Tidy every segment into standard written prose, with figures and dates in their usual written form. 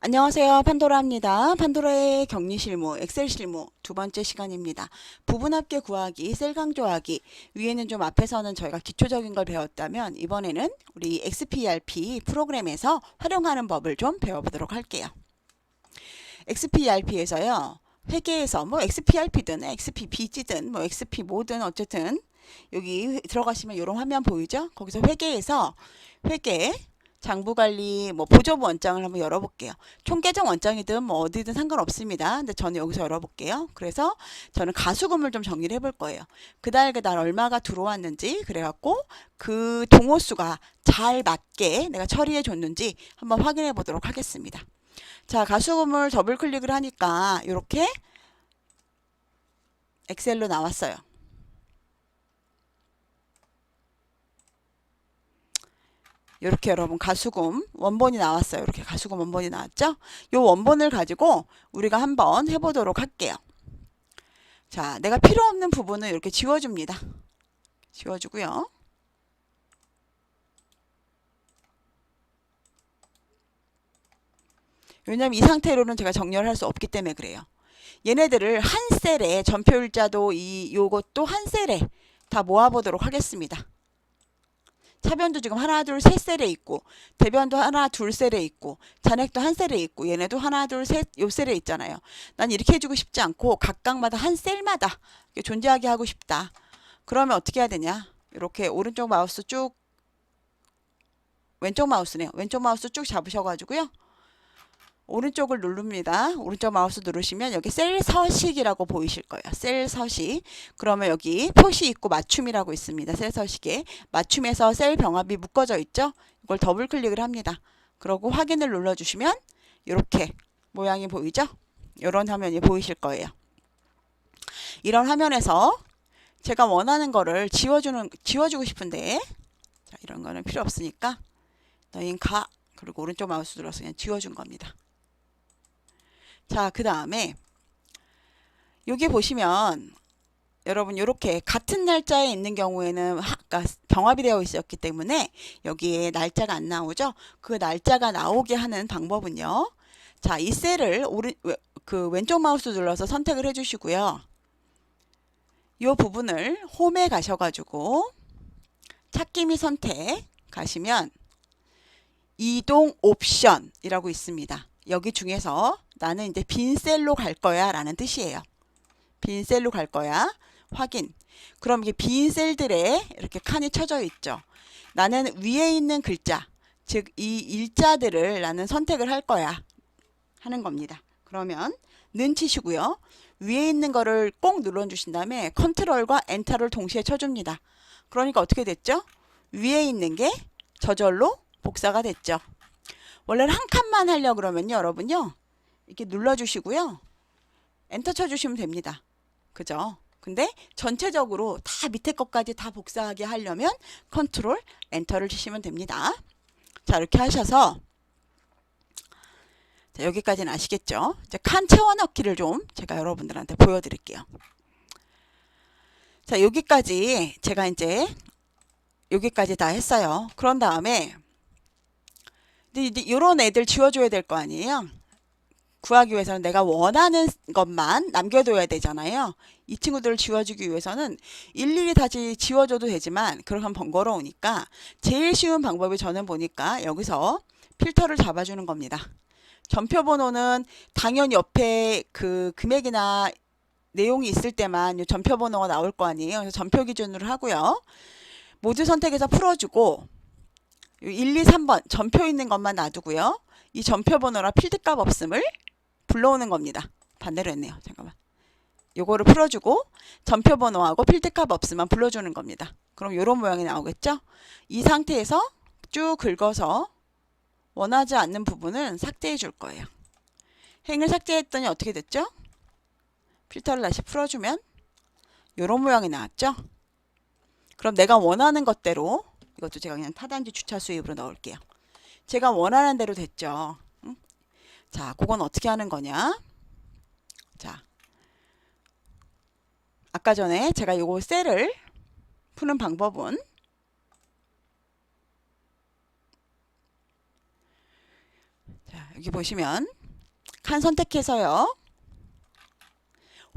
안녕하세요. 판도라입니다. 판도라의 격리 실무, 엑셀 실무 두 번째 시간입니다. 부분합계 구하기, 셀 강조하기. 위에는 좀 앞에서는 저희가 기초적인 걸 배웠다면 이번에는 우리 XPRP 프로그램에서 활용하는 법을 좀 배워보도록 할게요. XPRP에서요. 회계에서 뭐 XPRP든 XPBG든 뭐 XP 뭐든 어쨌든 여기 들어가시면 이런 화면 보이죠? 거기서 회계에서 회계 장부관리 뭐 보조부 원장을 한번 열어볼게요. 총계정 원장이든 뭐 어디든 상관없습니다. 근데 저는 여기서 열어볼게요. 그래서 저는 가수금을 좀 정리를 해볼 거예요. 그달 얼마가 들어왔는지 그래갖고 그 동호수가 잘 맞게 내가 처리해 줬는지 한번 확인해 보도록 하겠습니다. 자, 가수금을 더블 클릭을 하니까 이렇게 엑셀로 나왔어요. 이렇게 여러분 가수금 원본이 나왔어요. 이렇게 가수금 원본이 나왔죠? 이 원본을 가지고 우리가 한번 해보도록 할게요. 자, 내가 필요 없는 부분을 이렇게 지워줍니다. 지워주고요. 왜냐면 이 상태로는 제가 정렬을 할 수 없기 때문에 그래요. 얘네들을 한 셀에 전표일자도 요것도 한 셀에 다 모아보도록 하겠습니다. 차변도 지금 하나 둘 셋 셀에 있고 대변도 하나 둘 셀에 있고 잔액도 한 셀에 있고 얘네도 하나 둘 셋 요 셀에 있잖아요. 난 이렇게 해주고 싶지 않고 각각마다 한 셀마다 존재하게 하고 싶다. 그러면 어떻게 해야 되냐? 이렇게 오른쪽 마우스 쭉 왼쪽 마우스네요. 왼쪽 마우스 쭉 잡으셔가지고요. 오른쪽을 누릅니다. 오른쪽 마우스 누르시면 여기 셀 서식이라고 보이실 거예요. 셀 서식. 그러면 여기 표시 있고 맞춤이라고 있습니다. 셀 서식에 맞춤에서 셀 병합이 묶어져 있죠. 이걸 더블 클릭을 합니다. 그러고 확인을 눌러주시면 이렇게 모양이 보이죠. 이런 화면이 보이실 거예요. 이런 화면에서 제가 원하는 거를 지워주고 싶은데 자, 이런 거는 필요 없으니까 너흰 가 그리고 오른쪽 마우스 눌러서 그냥 지워준 겁니다. 자, 그 다음에 여기 보시면 여러분 이렇게 같은 날짜에 있는 경우에는 그러니까 병합이 되어 있었기 때문에 여기에 날짜가 안 나오죠. 그 날짜가 나오게 하는 방법은요. 자, 이 셀을 그 왼쪽 마우스 눌러서 선택을 해주시고요. 이 부분을 홈에 가셔가지고 찾기 및 선택 가시면 이동 옵션이라고 있습니다. 여기 중에서 나는 이제 빈 셀로 갈 거야 라는 뜻이에요. 빈 셀로 갈 거야. 확인. 그럼 이게 빈 셀들에 이렇게 칸이 쳐져 있죠. 나는 위에 있는 글자, 즉 이 일자들을 나는 선택을 할 거야 하는 겁니다. 그러면 는 치시고요. 위에 있는 거를 꼭 눌러주신 다음에 컨트롤과 엔터를 동시에 쳐줍니다. 그러니까 어떻게 됐죠? 위에 있는 게 저절로 복사가 됐죠. 원래는 한 칸만 하려고 그러면요, 여러분요. 이렇게 눌러주시고요. 엔터 쳐주시면 됩니다. 그죠? 근데 전체적으로 다 밑에 것까지 다 복사하게 하려면 컨트롤 엔터를 치시면 됩니다. 자, 이렇게 하셔서 자, 여기까지는 아시겠죠? 이제 칸 채워넣기를 좀 제가 여러분들한테 보여드릴게요. 자, 여기까지 제가 이제 여기까지 다 했어요. 그런 다음에 이제 이런 애들 지워줘야 될 거 아니에요? 구하기 위해서는 내가 원하는 것만 남겨둬야 되잖아요. 이 친구들을 지워주기 위해서는 일일이 다시 지워줘도 되지만 그렇게 하면 번거로우니까 제일 쉬운 방법이 저는 보니까 여기서 필터를 잡아주는 겁니다. 전표 번호는 당연히 옆에 그 금액이나 내용이 있을 때만 전표 번호가 나올 거 아니에요. 그래서 전표 기준으로 하고요. 모두 선택해서 풀어주고 1, 2, 3번 전표 있는 것만 놔두고요. 이 전표 번호나 필드값 없음을 불러오는 겁니다. 반대로 했네요. 잠깐만. 요거를 풀어주고 전표 번호하고 필드값 없으면 불러주는 겁니다. 그럼 이런 모양이 나오겠죠? 이 상태에서 쭉 긁어서 원하지 않는 부분은 삭제해 줄 거예요. 행을 삭제했더니 어떻게 됐죠? 필터를 다시 풀어주면 이런 모양이 나왔죠? 그럼 내가 원하는 것대로 이것도 제가 그냥 타단지 주차 수입으로 넣을게요. 제가 원하는 대로 됐죠. 응? 자, 그건 어떻게 하는 거냐? 자, 아까 전에 제가 요거 셀을 푸는 방법은 자, 여기 보시면 칸 선택해서요.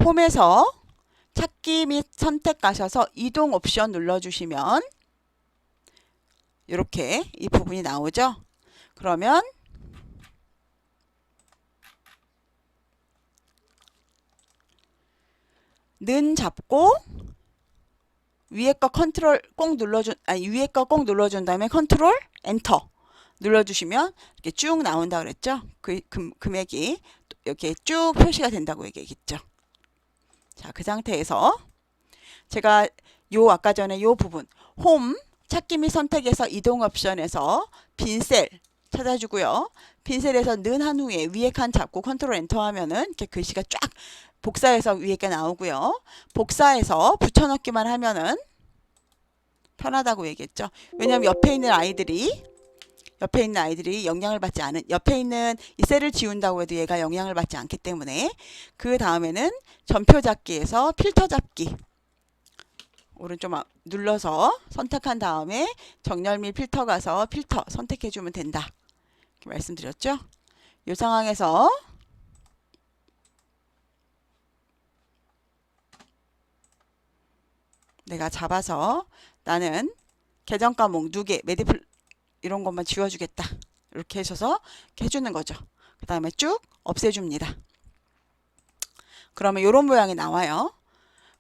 홈에서 찾기 및 선택 가셔서 이동 옵션 눌러주시면 이렇게 이 부분이 나오죠. 그러면 는 잡고 위에 거 컨트롤 꼭 눌러준 위에 거 꼭 눌러준 다음에 컨트롤 엔터 눌러주시면 이렇게 쭉 나온다 그랬죠. 그 금액이 이렇게 쭉 표시가 된다고 얘기했죠. 자, 그 상태에서 제가 아까 전에 요 부분 홈 찾기 및 선택에서 이동 옵션에서 빈 셀 찾아주고요. 빈 셀에서 는 한 후에 위에 칸 잡고 컨트롤 엔터 하면은 이렇게 글씨가 쫙 복사해서 위에 게 나오고요. 복사해서 붙여넣기만 하면은 편하다고 얘기했죠. 왜냐하면 옆에 있는 아이들이 영향을 받지 않은, 옆에 있는 이 셀을 지운다고 해도 얘가 영향을 받지 않기 때문에 그 다음에는 전표 잡기에서 필터 잡기 오른쪽 눌러서 선택한 다음에 정렬 및 필터 가서 필터 선택해 주면 된다. 이렇게 말씀드렸죠. 이 상황에서 내가 잡아서 나는 계정 과목 누계 메디플 이런 것만 지워주겠다. 이렇게 하셔서 이렇게 해주는 거죠. 그 다음에 쭉 없애줍니다. 그러면 이런 모양이 나와요.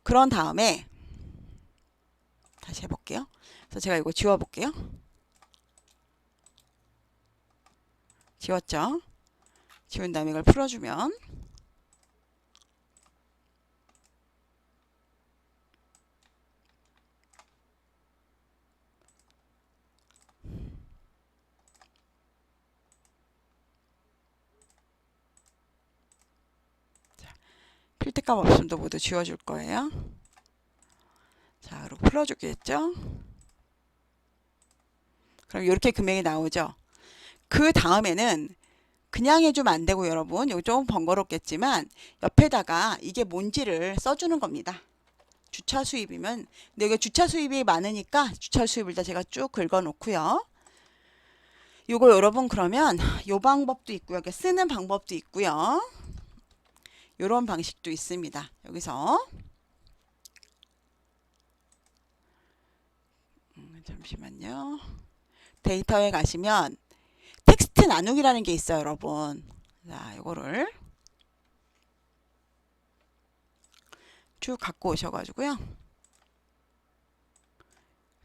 그런 다음에 다시 해볼게요. 그래서 제가 이거 지워볼게요. 지웠죠? 지운 다음에 이걸 풀어주면 필드값 없음도 모두 지워줄 거예요. 자, 그리고 풀어주겠죠? 그럼 이렇게 금액이 나오죠. 그 다음에는 그냥 해주면 안 되고 여러분, 이거 좀 번거롭겠지만 옆에다가 이게 뭔지를 써주는 겁니다. 주차 수입이면, 근데 여기 주차 수입이 많으니까 주차 수입을 다 제가 쭉 긁어 놓고요. 요거 여러분 그러면 요 방법도 있고요. 여기 쓰는 방법도 있고요. 요런 방식도 있습니다. 여기서 잠시만요. 데이터에 가시면 텍스트 나누기라는 게 있어요, 여러분. 자, 요거를 쭉 갖고 오셔가지고요.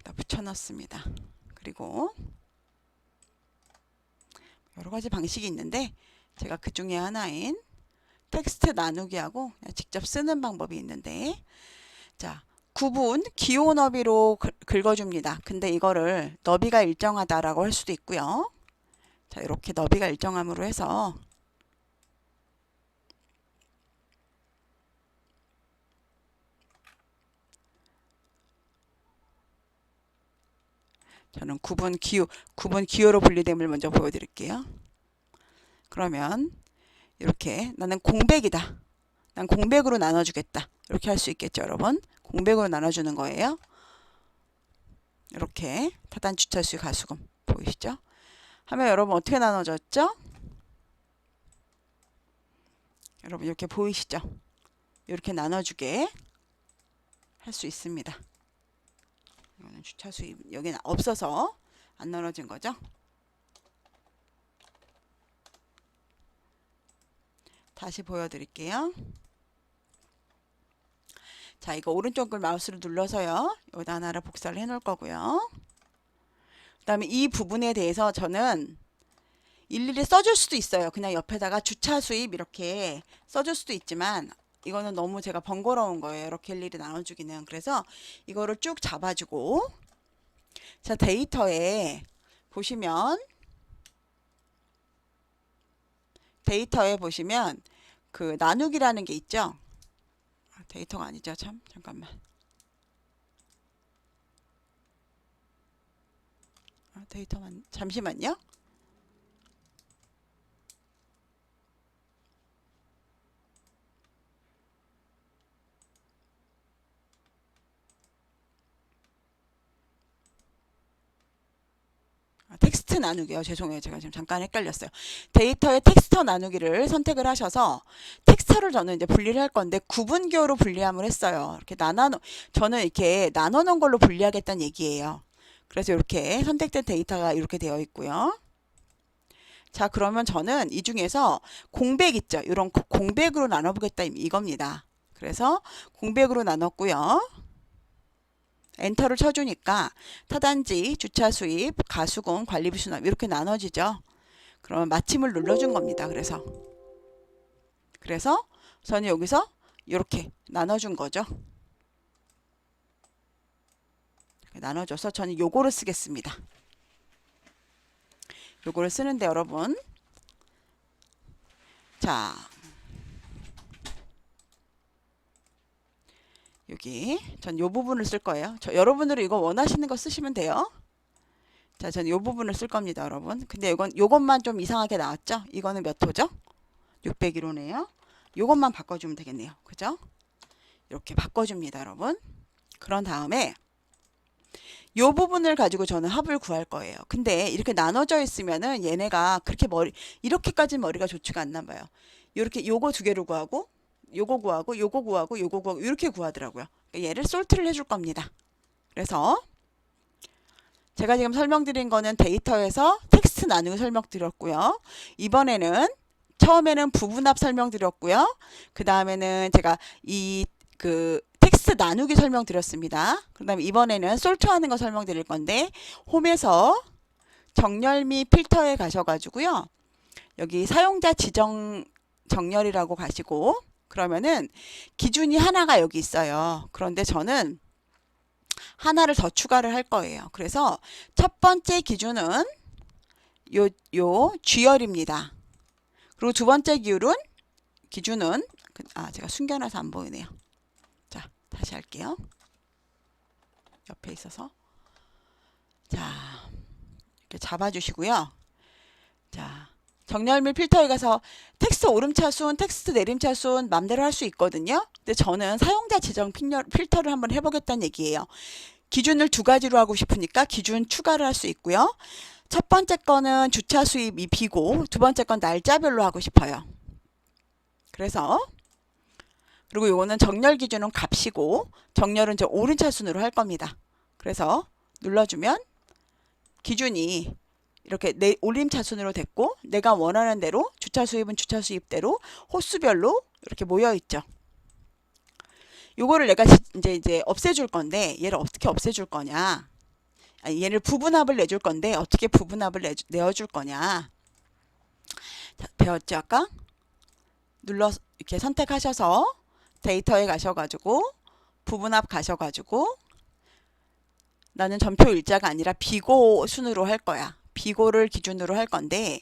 다 붙여넣습니다. 그리고 여러 가지 방식이 있는데 제가 그 중에 하나인 텍스트 나누기하고 그냥 직접 쓰는 방법이 있는데, 자, 구분 기호 너비로 긁어줍니다. 근데 이거를 너비가 일정하다라고 할 수도 있고요. 자, 이렇게 너비가 일정함으로 해서 저는 구분 기호로 분리됨을 먼저 보여드릴게요. 그러면 이렇게 나는 공백이다. 난 공백으로 나눠주겠다. 이렇게 할 수 있겠죠, 여러분. 공백으로 나눠주는 거예요. 이렇게 타단 주차수 가수금 보이시죠? 하면 여러분 어떻게 나눠졌죠? 여러분 이렇게 보이시죠? 이렇게 나눠주게 할 수 있습니다. 이거는 주차 수입 여기는 없어서 안 나눠진 거죠. 다시 보여드릴게요. 자, 이거 오른쪽 글 마우스를 눌러서요. 여기다 하나를 복사를 해 놓을 거고요. 그 다음에 이 부분에 대해서 저는 일일이 써줄 수도 있어요. 그냥 옆에다가 주차 수입 이렇게 써줄 수도 있지만 이거는 너무 제가 번거로운 거예요. 이렇게 일일이 나눠주기는. 그래서 이거를 쭉 잡아주고, 자, 데이터에 보시면 그 나누기라는 게 있죠. 데이터가 아니죠. 참, 잠깐만. 데이터만 잠시만요. 텍스트 나누기요. 죄송해요. 제가 지금 잠깐 헷갈렸어요. 데이터의 텍스처 나누기를 선택을 하셔서 텍스처를 저는 이제 분리를 할 건데 구분기호로 분리함을 했어요. 이렇게 저는 이렇게 나눠 놓은 걸로 분리하겠다는 얘기예요. 그래서 이렇게 선택된 데이터가 이렇게 되어 있고요. 자, 그러면 저는 이 중에서 공백 있죠. 이런 공백으로 나눠보겠다 이겁니다. 그래서 공백으로 나눴고요. 엔터를 쳐주니까 타단지, 주차 수입, 가수공, 관리비 수납 이렇게 나눠지죠. 그러면 마침을 눌러준 겁니다. 그래서 저는 여기서 이렇게 나눠준 거죠. 나눠줘서 저는 요거를 쓰겠습니다. 요거를 쓰는데 여러분, 자, 여기 전 요 부분을 쓸 거예요. 여러분들은 이거 원하시는 거 쓰시면 돼요. 자, 저는 요 부분을 쓸 겁니다, 여러분. 근데 요것만 좀 이상하게 나왔죠? 이거는 몇 호죠? 601호네요. 요것만 바꿔주면 되겠네요. 그죠? 이렇게 바꿔줍니다, 여러분. 그런 다음에 요 부분을 가지고 저는 합을 구할 거예요. 근데 이렇게 나눠져 있으면은 얘네가 그렇게 이렇게까지 머리가 좋지가 않나 봐요. 이렇게 요거 두 개를 구하고 요거 구하고 요거 구하고 요거 구하고 이렇게 구하더라고요. 얘를 솔트를 해줄 겁니다. 그래서 제가 지금 설명드린 거는 데이터에서 텍스트 나누기 설명드렸고요. 이번에는 처음에는 부분합 설명드렸고요. 그 다음에는 제가 텍스트 나누기 설명드렸습니다. 그 다음에 이번에는 솔트하는 거 설명드릴 건데 홈에서 정렬 및 필터에 가셔가지고요. 여기 사용자 지정 정렬이라고 가시고 그러면은 기준이 하나가 여기 있어요. 그런데 저는 하나를 더 추가를 할 거예요. 그래서 첫 번째 기준은 요 G열입니다. 그리고 두 번째 기준은 제가 숨겨놔서 안 보이네요. 자, 다시 할게요. 옆에 있어서 자, 이렇게 잡아주시고요. 자, 정렬 및 필터에 가서 텍스트 오름차순, 텍스트 내림차순 맘대로 할 수 있거든요. 근데 저는 사용자 지정 필터를 한번 해보겠다는 얘기예요. 기준을 두 가지로 하고 싶으니까 기준 추가를 할 수 있고요. 첫 번째 거는 주차 수입이 B고 두 번째 건 날짜별로 하고 싶어요. 그래서 그리고 요거는 정렬 기준은 값이고 정렬은 이제 오른차순으로 할 겁니다. 그래서 눌러주면 기준이 이렇게 올림차순으로 됐고 내가 원하는 대로 주차 수입은 주차 수입대로 호수별로 이렇게 모여 있죠. 요거를 내가 이제 없애줄 건데 얘를 어떻게 없애줄 거냐? 얘를 부분합을 내줄 건데 어떻게 부분합을 내어줄 거냐? 자, 배웠죠 아까? 이렇게 선택하셔서 데이터에 가셔가지고 부분합 가셔가지고 나는 전표 일자가 아니라 비고 순으로 할 거야. 비고를 기준으로 할 건데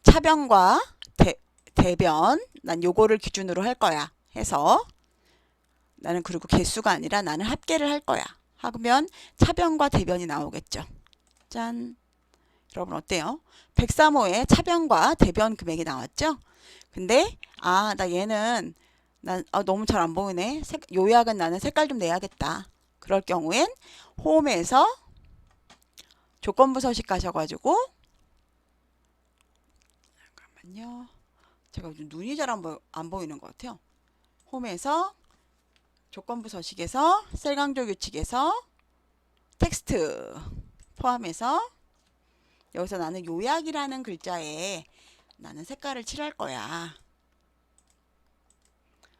차변과 대변 난 요거를 기준으로 할 거야 해서 나는 그리고 개수가 아니라 나는 합계를 할 거야 하면 차변과 대변이 나오겠죠. 짠. 여러분 어때요? 103호에 차변과 대변 금액이 나왔죠? 근데 나 얘는 너무 잘 안 보이네. 요약은 나는 색깔 좀 내야겠다. 그럴 경우엔 홈에서 조건부 서식 가셔가지고 잠깐만요. 제가 요즘 눈이 잘 안 보이는 것 같아요. 홈에서 조건부 서식에서 셀 강조 규칙에서 텍스트 포함해서 여기서 나는 요약이라는 글자에 나는 색깔을 칠할 거야.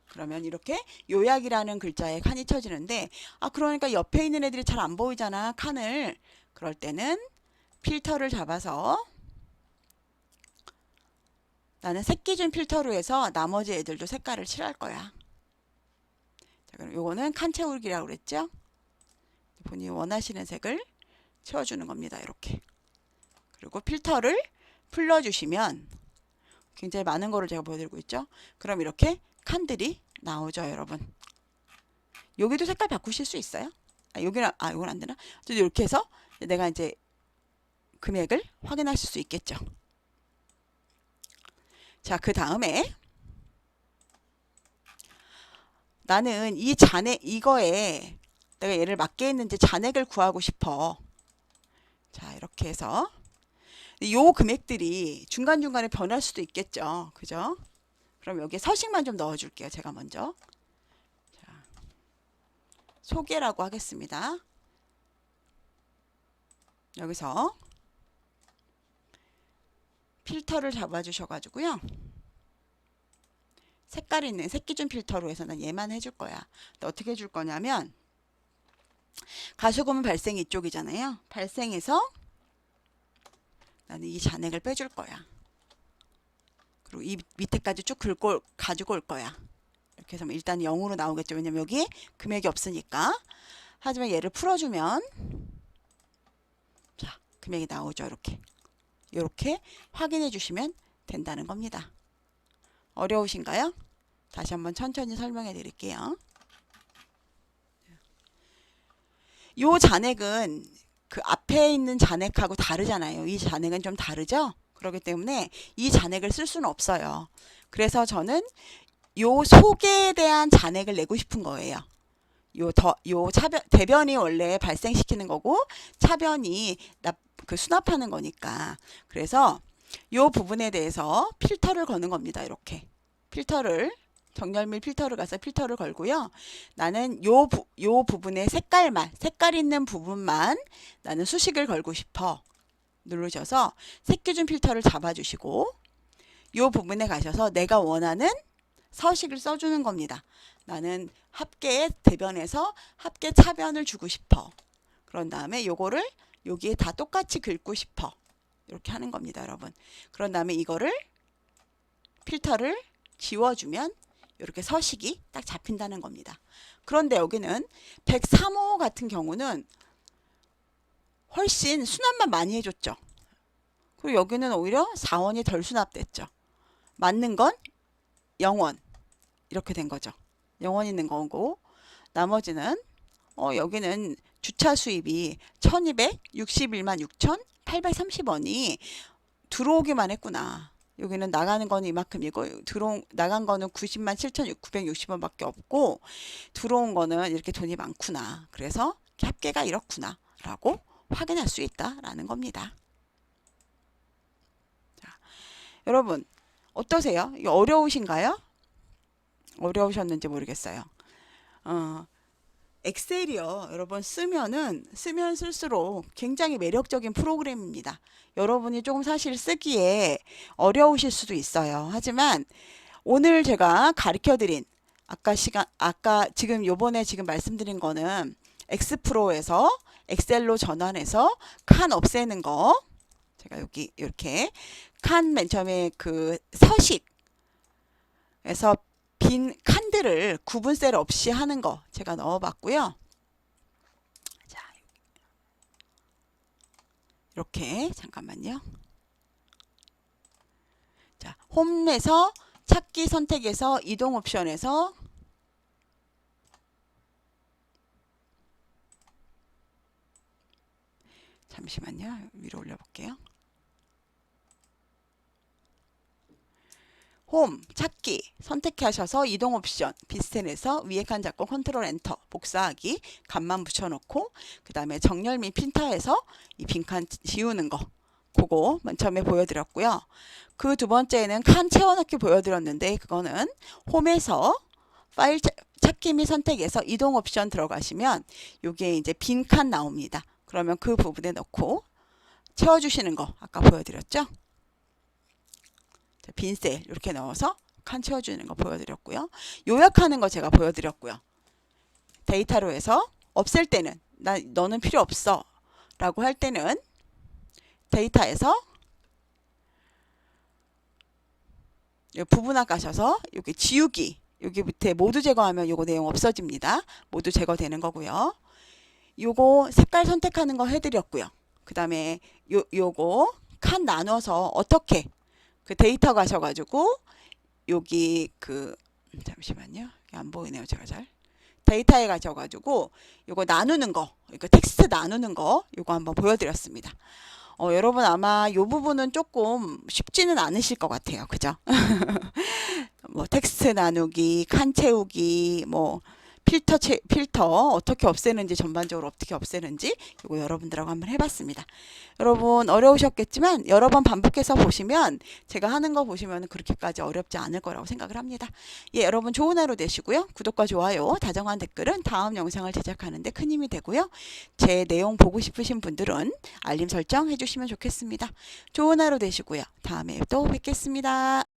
그러면 이렇게 요약이라는 글자에 칸이 쳐지는데 그러니까 옆에 있는 애들이 잘 안 보이잖아 칸을. 그럴 때는 필터를 잡아서 나는 색기준 필터로 해서 나머지 애들도 색깔을 칠할 거야. 자, 그럼 요거는 칸 채우기라고 그랬죠? 본인이 원하시는 색을 채워주는 겁니다. 이렇게. 그리고 필터를 풀러주시면 굉장히 많은 거를 제가 보여드리고 있죠? 그럼 이렇게 칸들이 나오죠, 여러분. 여기도 색깔 바꾸실 수 있어요. 여기는 이건 안 되나? 이렇게 해서 내가 이제 금액을 확인하실 수 있겠죠. 자, 그 다음에 나는 이거에 내가 얘를 맞게 했는지 잔액을 구하고 싶어. 자, 이렇게 해서 요 금액들이 중간중간에 변할 수도 있겠죠. 그죠? 그럼 여기에 서식만 좀 넣어줄게요. 제가 먼저. 자, 소개라고 하겠습니다. 여기서 필터를 잡아주셔가지고요. 색깔 있는 색기준 필터로 해서 난 얘만 해줄 거야. 근데 어떻게 해줄 거냐면 가수금은 발생 이쪽이잖아요. 발생해서 나는 이 잔액을 빼줄 거야. 그리고 이 밑에까지 쭉 긁고 가지고 올 거야. 이렇게 해서 일단 0으로 나오겠죠. 왜냐면 여기 금액이 없으니까. 하지만 얘를 풀어주면 자, 금액이 나오죠. 이렇게 확인해 주시면 된다는 겁니다. 어려우신가요? 다시 한번 천천히 설명해 드릴게요. 요 잔액은 그 앞에 있는 잔액하고 다르잖아요. 이 잔액은 좀 다르죠? 그렇기 때문에 이 잔액을 쓸 수는 없어요. 그래서 저는 요 속에 대한 잔액을 내고 싶은 거예요. 요 대변이 원래 발생시키는 거고 차변이 그 수납하는 거니까. 그래서 요 부분에 대해서 필터를 거는 겁니다. 이렇게 필터를 정렬 필터를 가서 필터를 걸고요. 나는 요 부분의 색깔 있는 부분만 나는 수식을 걸고 싶어. 누르셔서 색기준 필터를 잡아주시고 요 부분에 가셔서 내가 원하는 서식을 써주는 겁니다. 나는 합계 대변에서 합계 차변을 주고 싶어. 그런 다음에 요거를 여기에 다 똑같이 긁고 싶어. 이렇게 하는 겁니다, 여러분. 그런 다음에 이거를 필터를 지워주면 이렇게 서식이 딱 잡힌다는 겁니다. 그런데 여기는 103호 같은 경우는 훨씬 수납만 많이 해줬죠. 그리고 여기는 오히려 4원이 덜 수납됐죠. 맞는 건 0원 이렇게 된 거죠. 0원 있는 거고 나머지는 여기는 주차 수입이 1261만 6,830원이 들어오기만 했구나. 여기는 나가는 거는 이만큼이고 나간 거는 90만 7,960원 밖에 없고 들어온 거는 이렇게 돈이 많구나. 그래서 합계가 이렇구나 라고 확인할 수 있다라는 겁니다. 자, 여러분 어떠세요? 이거 어려우신가요? 어려우셨는지 모르겠어요. 엑셀이요. 여러분 쓰면 쓸수록 굉장히 매력적인 프로그램입니다. 여러분이 조금 사실 쓰기에 어려우실 수도 있어요. 하지만 오늘 제가 가르쳐드린 아까 지금 요번에 지금 말씀드린 거는 엑스프로에서 엑셀로 전환해서 칸 없애는 거 제가 여기 이렇게 칸 맨 처음에 그 서식에서 빈 칸들을 구분셀 없이 하는 거 제가 넣어봤고요. 자, 이렇게 잠깐만요. 자, 홈에서 찾기 선택에서 이동 옵션에서 잠시만요. 위로 올려볼게요. 홈, 찾기 선택하셔서 이동 옵션 비스텐에서 위에 칸 잡고 컨트롤 엔터 복사하기 칸만 붙여놓고 그 다음에 정렬 및 필터에서 이 빈칸 지우는 거 그거 맨 처음에 보여드렸고요. 그 두 번째는 칸 채워넣기 보여드렸는데 그거는 홈에서 파일 찾기 및 선택에서 이동 옵션 들어가시면 요게 이제 빈 칸 나옵니다. 그러면 그 부분에 넣고 채워주시는 거 아까 보여드렸죠? 빈셀 이렇게 넣어서 칸 채워주는 거 보여드렸고요. 요약하는 거 제가 보여드렸고요. 데이터로 해서 없앨 때는 너는 필요 없어 라고 할 때는 데이터에서 부분화 가셔서 여기 지우기 여기 밑에 모두 제거하면 요거 내용 없어집니다. 모두 제거되는 거고요. 요거 색깔 선택하는 거 해드렸고요. 그 다음에 요거 칸 나눠서 어떻게 그 데이터 가셔가지고 여기 잠시만요. 안 보이네요. 제가 잘 데이터에 가셔가지고 요거 나누는 거 이거 텍스트 나누는 거 요거 한번 보여드렸습니다. 여러분 아마 요 부분은 조금 쉽지는 않으실 것 같아요. 그죠? 뭐 텍스트 나누기, 칸 채우기, 뭐 필터 어떻게 없애는지, 전반적으로 어떻게 없애는지 이거 여러분들하고 한번 해봤습니다. 여러분 어려우셨겠지만 여러 번 반복해서 보시면 제가 하는 거 보시면 그렇게까지 어렵지 않을 거라고 생각을 합니다. 예, 여러분 좋은 하루 되시고요. 구독과 좋아요, 다정한 댓글은 다음 영상을 제작하는 데 큰 힘이 되고요. 제 내용 보고 싶으신 분들은 알림 설정 해주시면 좋겠습니다. 좋은 하루 되시고요. 다음에 또 뵙겠습니다.